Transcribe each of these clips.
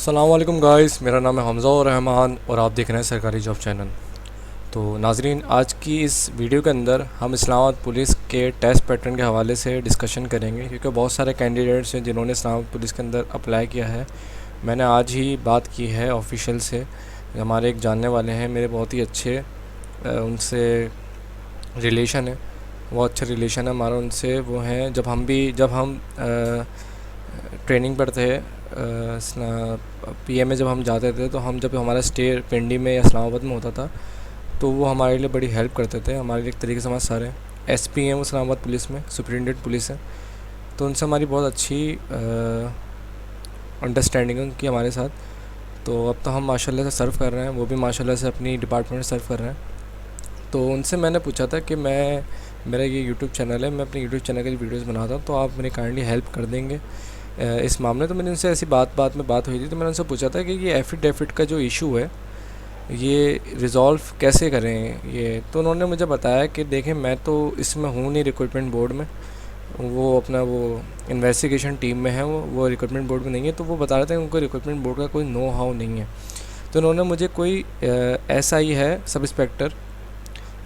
अस्सलाम वालेकुम गाइस, मेरा नाम है हमज़ा और रहमान और आप देख रहे हैं सरकारी जॉब चैनल। तो नाजरीन, आज की इस वीडियो के अंदर हम इस्लामाबाद पुलिस के टेस्ट पैटर्न के हवाले से डिस्कशन करेंगे, क्योंकि बहुत सारे कैंडिडेट्स हैं जिन्होंने इस्लामाबाद पुलिस के अंदर अप्लाई किया है। मैंने आज ही बात की है ऑफिशियल से, हमारे एक जानने वाले हैं मेरे, बहुत ही अच्छे उनसे रिलेशन है, बहुत अच्छा रिलेशन है हमारा उनसे। वो हैं जब हम ट्रेनिंग पर थे, पीएम में जब हम जाते थे, तो हम जब हमारा स्टे पिंडी में या इस्लामाबाद में होता था, तो वो हमारे लिए बड़ी हेल्प करते थे। हमारे लिए एक तरीके से हमारे सारे एसपी हैं वो इस्लामाबाद पुलिस में, सुपरिटेंडेंट पुलिस है, तो उनसे हमारी बहुत अच्छी अंडरस्टैंडिंग है उनकी हमारे साथ। तो अब तो हम माशाल्लाह से सर्व कर रहे हैं, वो भी माशाल्लाह से अपनी डिपार्टमेंट में सर्व कर रहे हैं। तो उनसे मैंने पूछा था कि मेरा ये यूट्यूब चैनल है, मैं अपने यूट्यूब चैनल की वीडियोस बनाता हूँ, तो आप मेरी काइंडली हेल्प कर देंगे इस मामले। तो मैंने उनसे ऐसी बात में बात हुई थी, तो मैंने उनसे पूछा था कि ये एफिडेविट का जो इशू है ये रिज़ॉल्व कैसे करें ये। तो उन्होंने मुझे बताया कि देखें, मैं तो इसमें हूँ नहीं रिक्रूटमेंट बोर्ड में, वो अपना वो इन्वेस्टिगेशन टीम में है, वो रिक्रूटमेंट बोर्ड में नहीं है। तो वो बता रहे थे कि उनको रिक्रूटमेंट बोर्ड का कोई नो हाउ नहीं है। तो उन्होंने मुझे कोई SI है, सब इंस्पेक्टर,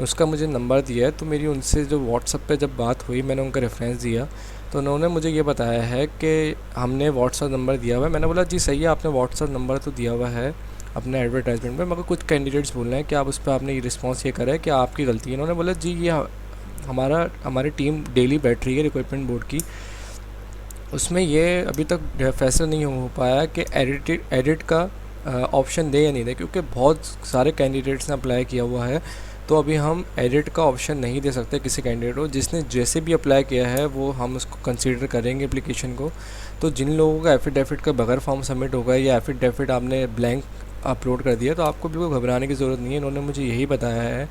उसका मुझे नंबर दिया है। तो मेरी उनसे जो व्हाट्सएप पे जब बात हुई, मैंने उनका रेफरेंस दिया, तो उन्होंने मुझे ये बताया है कि हमने व्हाट्सएप नंबर दिया हुआ है। मैंने बोला जी सही है, आपने व्हाट्सएप नंबर तो दिया हुआ है अपने एडवर्टाइजमेंट में, मगर कुछ कैंडिडेट्स बोल रहे हैं कि आप उस पर आपने ये रिस्पॉन्स ये करा है कि आपकी गलती है। इन्होंने बोला जी ये हमारी टीम डेली बैठ रही है रिक्रूटमेंट बोर्ड की, उसमें ये अभी तक फैसला नहीं हो पाया कि एडिट का ऑप्शन दे या नहीं दे, क्योंकि बहुत सारे कैंडिडेट्स ने अप्लाई किया हुआ है। तो अभी हम एडिट का ऑप्शन नहीं दे सकते किसी कैंडिडेट को, जिसने जैसे भी अप्लाई किया है वो हम उसको कंसीडर करेंगे एप्लीकेशन को। तो जिन लोगों का एफिडेविट का बगैर फॉर्म सबमिट होगा या एफिडेविट आपने ब्लैंक अपलोड कर दिया, तो आपको बिल्कुल घबराने की ज़रूरत नहीं है। इन्होंने मुझे यही बताया है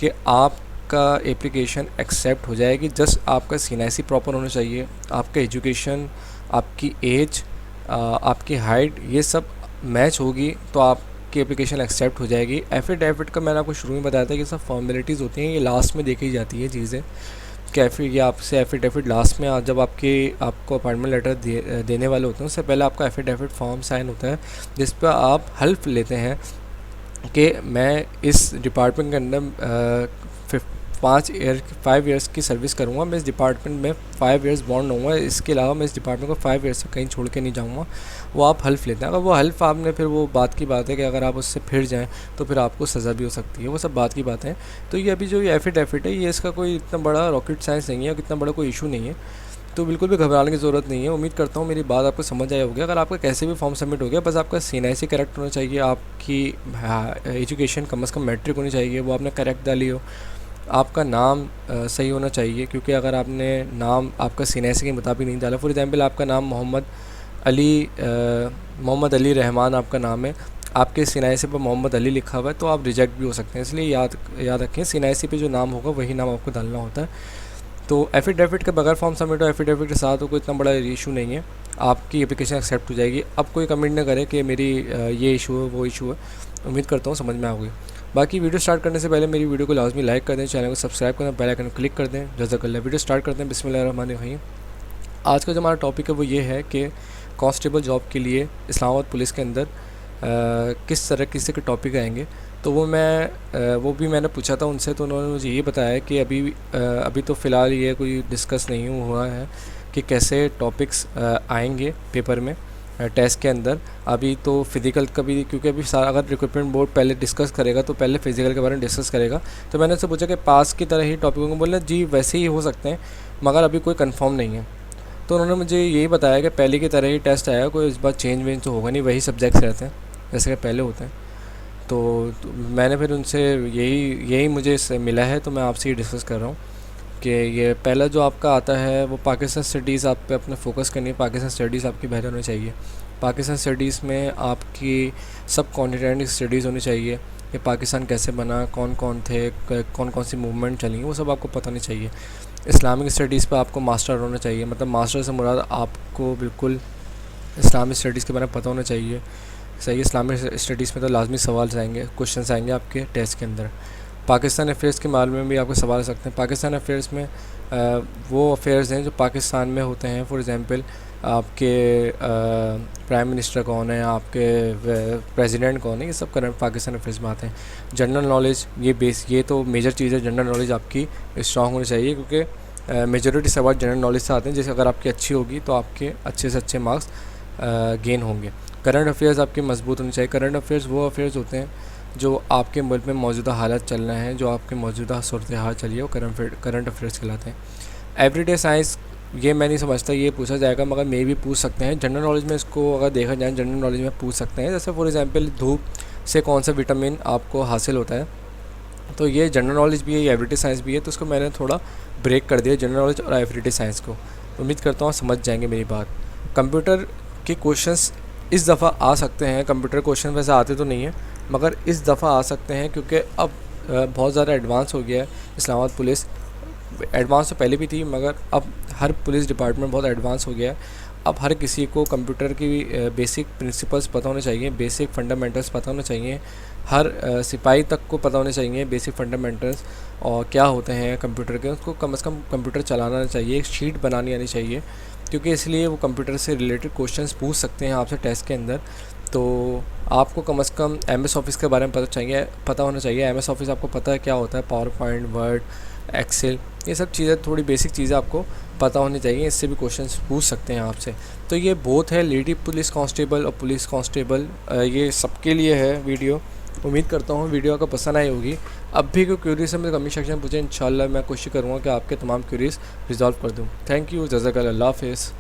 कि आपका एप्लीकेशन एक्सेप्ट हो जाएगी, जस्ट आपका CNIC प्रॉपर होना चाहिए, आपका एजुकेशन, आपकी एज, आपकी हाइट, ये सब मैच होगी तो आपकी एप्लीकेशन एक्सेप्ट हो जाएगी। एफिडेविट का मैंने आपको शुरू में बताया था कि सब फॉर्मेलिटीज़ होती हैं, ये लास्ट में देखी जाती है चीज़ें। कि ये आपसे एफिडेविट लास्ट में जब आपको अपॉइंटमेंट लेटर देने वाले होते हैं, उससे पहले आपका एफिडेविट फॉर्म साइन होता है, जिस पर आप हल्फ लेते हैं कि मैं इस डिपार्टमेंट के अंदर 5 ईयर्स की सर्विस करूँगा, मैं इस डिपार्टमेंट में 5 ईयर्स बॉन्ड रहूँगा, इसके अलावा मैं इस डिपार्टमेंट को 5 ईयर्स से कहीं छोड़ के नहीं जाऊँगा। वो आप हल्फ लेते हैं। अगर वो हल्फ आपने, फिर वो बात की बात है कि अगर आप उससे फिर जाएँ तो फिर आपको सज़ा भी हो सकती है, वो सब बात की बातें हैं। तो ये अभी जो ये एफिडेविट है, ये इसका कोई इतना बड़ा रॉकेट साइंस नहीं है, इतना बड़ा कोई इशू नहीं है, तो बिल्कुल भी घबराने की ज़रूरत नहीं है। उम्मीद करता हूँ मेरी बात आपको समझ आया होगी। अगर आपका कैसे भी फॉर्म सबमिट हो गया, बस आपका CNIC करेक्ट होना चाहिए, आपकी एजुकेशन कम से कम मैट्रिक होनी चाहिए, वो आपने करेक्ट डाली हो, आपका नाम सही होना चाहिए, क्योंकि अगर आपने नाम आपका CNIC के मुताबिक नहीं डाला, फॉर एग्जांपल आपका नाम मोहम्मद अली रहमान आपका नाम है, आपके CNIC पर मोहम्मद अली लिखा हुआ है, तो आप रिजेक्ट भी हो सकते हैं। इसलिए याद रखें, CNIC पे जो नाम होगा वही नाम आपको डालना होता है। तो एफिडेविट के बगैर फॉर्म सबमिट हो, एफिडेविट के साथ हो, कोई इतना बड़ा इशू नहीं है, आपकी एप्लीकेशन एक्सेप्ट हो जाएगी। अब कोई कमेंट ना करे कि मेरी ये इशू है वो इशू है। उम्मीद करता हूँ समझ में आ गई। बाकी वीडियो स्टार्ट करने से पहले मेरी वीडियो को लाजमी लाइक कर दें, चैनल को सब्सक्राइब करें, बेल आइकन क्लिक कर दें। जज़ाकल्लाह। वीडियो स्टार्ट करते हैं, बिस्मिल्लाहिर्रहमानिर्रहीम। आज का जो हमारा टॉपिक है वो ये है कि कांस्टेबल जॉब के लिए इस्लामाबाद पुलिस के अंदर किस तरह किसी के टॉपिक आएंगे। तो वो भी मैंने पूछा था उनसे, तो उन्होंने मुझे ये बताया कि अभी तो फ़िलहाल ये कोई डिस्कस नहीं हुआ है कि कैसे टॉपिक्स आएंगे पेपर में टेस्ट के अंदर। अभी तो फ़िज़िकल का भी, क्योंकि अभी सारा अगर रिक्रूटमेंट बोर्ड पहले डिस्कस करेगा तो पहले फ़िज़िकल के बारे में डिस्कस करेगा। तो मैंने उससे पूछा कि पास की तरह ही टॉपिकों को, बोला जी वैसे ही हो सकते हैं, मगर अभी कोई कंफर्म नहीं है। तो उन्होंने मुझे यही बताया कि पहले की तरह ही टेस्ट आएगा, कोई इस बार चेंज वेंज तो होगा नहीं, वही सब्जेक्ट्स रहते हैं जैसे कि पहले होते हैं। तो मैंने फिर उनसे यही मुझे मिला है, तो मैं आपसे ये डिस्कस कर रहा हूँ कि ये पहला जो आपका आता है वो पाकिस्तान स्टडीज़ आप पे अपने फोकस करनी है। पाकिस्तान स्टडीज़ आपकी बेहतर होनी चाहिए। पाकिस्तान स्टडीज़ में आपकी सब कॉन्टिनेंट स्टडीज़ होनी चाहिए कि पाकिस्तान कैसे बना, कौन कौन थे, कौन कौन सी मूवमेंट चली, वो सब आपको पता होनी चाहिए। इस्लामिक स्टडीज़ पर आपको मास्टर होना चाहिए, मतलब मास्टर से मुराद आपको बिल्कुल इस्लामिक स्टडीज़ के बारे में पता होना चाहिए। सही, इस्लामिक स्टडीज़ में तो लाजमी सवाल आएंगे, क्वेश्चन आएंगे आपके टेस्ट के अंदर। पाकिस्तान अफेयर्स के मामले में भी आपको सवाल आ सकते हैं। पाकिस्तान अफेयर्स में वो अफेयर्स हैं जो पाकिस्तान में होते हैं। फॉर एग्ज़ाम्पल आपके प्राइम मिनिस्टर कौन है, आपके प्रेसिडेंट कौन है, ये सब करंट पाकिस्तान अफेयर्स में आते हैं। जनरल नॉलेज ये तो मेजर चीज़ है, जनरल नॉलेज आपकी स्ट्रांग होनी चाहिए, क्योंकि मेजॉरिटी सवाल जनरल नॉलेज से आते हैं, जैसे अगर आपकी अच्छी होगी तो आपके अच्छे से अच्छे मार्क्स गेन होंगे। करंट अफेयर्स आपके मजबूत होने चाहिए। करंट अफेयर्स वो अफेयर्स होते हैं जो आपके मुल्क में मौजूदा हालत चल रहे हैं, जो आपके मौजूदा सूरत हाल चली है, वो करंट अफेयर्स कहलाते हैं। एवरीडे साइंस ये मैं नहीं समझता ये पूछा जाएगा, मगर मे भी पूछ सकते हैं। जनरल नॉलेज में इसको अगर देखा जाए, जनरल नॉलेज में पूछ सकते हैं, जैसे फॉर एग्जांपल धूप से कौन सा विटामिन आपको हासिल होता है, तो ये जनरल नॉलेज भी है, ये एवरीडे साइंस भी है, तो उसको मैंने थोड़ा ब्रेक कर दिया, जनरल नॉलेज और एवरीडे साइंस को। उम्मीद करता हूँ समझ जाएंगे मेरी बात। कंप्यूटर के क्वेश्चंस इस दफ़ा आ सकते हैं, कंप्यूटर क्वेश्चन वैसे आते तो नहीं है, मगर इस दफ़ा आ सकते हैं, क्योंकि अब बहुत ज़्यादा एडवांस हो गया है इस्लामाबाद पुलिस। एडवांस तो पहले भी थी, मगर अब हर पुलिस डिपार्टमेंट बहुत एडवांस हो गया है। अब हर किसी को कंप्यूटर की बेसिक प्रिंसिपल्स पता होने चाहिए, बेसिक फंडामेंटल्स पता होने चाहिए। हर सिपाही तक को पता होने चाहिए बेसिक फंडामेंटल्स और क्या होते हैं कंप्यूटर के। उसको कम से कम कंप्यूटर चलाना चाहिए, एक शीट बनानी आनी चाहिए, क्योंकि इसलिए वो कंप्यूटर से रिलेटेड क्वेश्चंस पूछ सकते हैं आपसे टेस्ट के अंदर। तो आपको कम से कम MS ऑफिस के बारे में पता होना चाहिए। MS ऑफिस आपको पता है क्या होता है, पावर पॉइंट, वर्ड, एक्सेल, ये सब चीज़ें, थोड़ी बेसिक चीज़ें आपको पता होनी चाहिए। इससे भी क्वेश्चंस पूछ सकते हैं आपसे। तो ये बोथ है, लेडी पुलिस कांस्टेबल और पुलिस कांस्टेबल, ये सबके लिए है वीडियो। उम्मीद करता हूँ वीडियो आपको पसंद आई होगी। अब भी कोई क्यूरीज है मुझे कमेंट सेक्शन में पूछे, इंशाल्लाह मैं कोशिश करूँगा कि आपके तमाम क्यूरीज रिजॉल्व कर दूँ। थैंक यू, जज़ाकल्लाह, अल्लाह हाफ़िज़।